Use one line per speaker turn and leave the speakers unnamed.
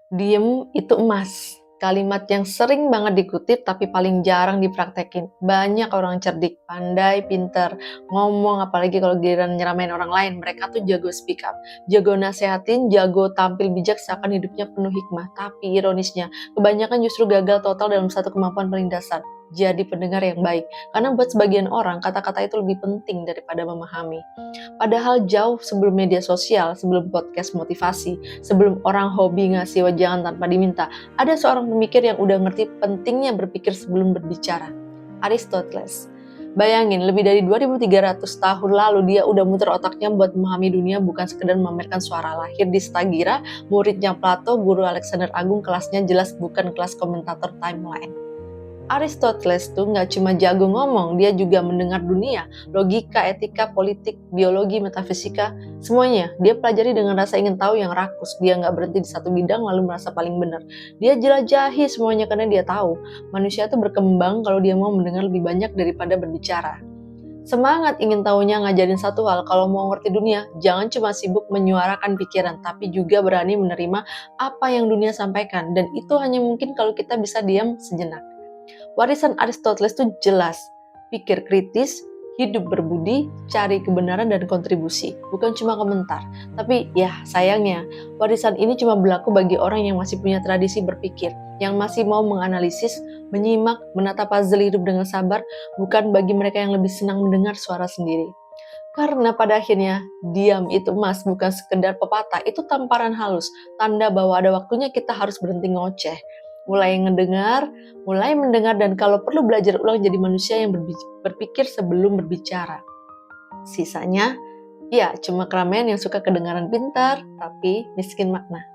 Diem itu emas. Kalimat yang sering banget dikutip tapi paling jarang dipraktekin. Banyak orang cerdik, pandai, pinter, ngomong apalagi kalau giliran nyeramain orang lain. Mereka tuh jago speak up, jago nasehatin, jago tampil bijak seakan hidupnya penuh hikmah. Tapi ironisnya, kebanyakan justru gagal total dalam satu kemampuan paling dasar. Jadi pendengar yang baik. Karena buat sebagian orang, kata-kata itu lebih penting daripada memahami. Padahal jauh sebelum media sosial, sebelum podcast motivasi, sebelum orang hobi ngasih wejangan tanpa diminta, ada seorang pemikir yang udah ngerti pentingnya berpikir sebelum berbicara. Aristoteles. Bayangin, lebih dari 2300 tahun lalu dia udah muter otaknya buat memahami dunia, bukan sekedar memamerkan suara. Lahir di Stagira, muridnya Plato, guru Alexander Agung, kelasnya jelas bukan kelas komentator timeline. Aristoteles tuh nggak cuma jago ngomong, dia juga mendengar dunia, logika, etika, politik, biologi, metafisika, semuanya. Dia pelajari dengan rasa ingin tahu yang rakus. Dia nggak berhenti di satu bidang lalu merasa paling benar. Dia jelajahi semuanya karena dia tahu manusia tuh berkembang kalau dia mau mendengar lebih banyak daripada berbicara. Semangat ingin tahunya ngajarin satu hal, kalau mau ngerti dunia, jangan cuma sibuk menyuarakan pikiran, tapi juga berani menerima apa yang dunia sampaikan. Dan itu hanya mungkin kalau kita bisa diam sejenak. Warisan Aristoteles itu jelas, pikir kritis, hidup berbudi, cari kebenaran dan kontribusi, bukan cuma komentar. Tapi ya sayangnya, warisan ini cuma berlaku bagi orang yang masih punya tradisi berpikir, yang masih mau menganalisis, menyimak, menata puzzle hidup dengan sabar, bukan bagi mereka yang lebih senang mendengar suara sendiri. Karena pada akhirnya, diam itu emas, bukan sekedar pepatah, itu tamparan halus, tanda bahwa ada waktunya kita harus berhenti ngoceh. Mulai mendengar, dan kalau perlu belajar ulang jadi manusia yang berpikir sebelum berbicara. Sisanya, ya cuma keramaian yang suka kedengaran pintar, tapi miskin makna.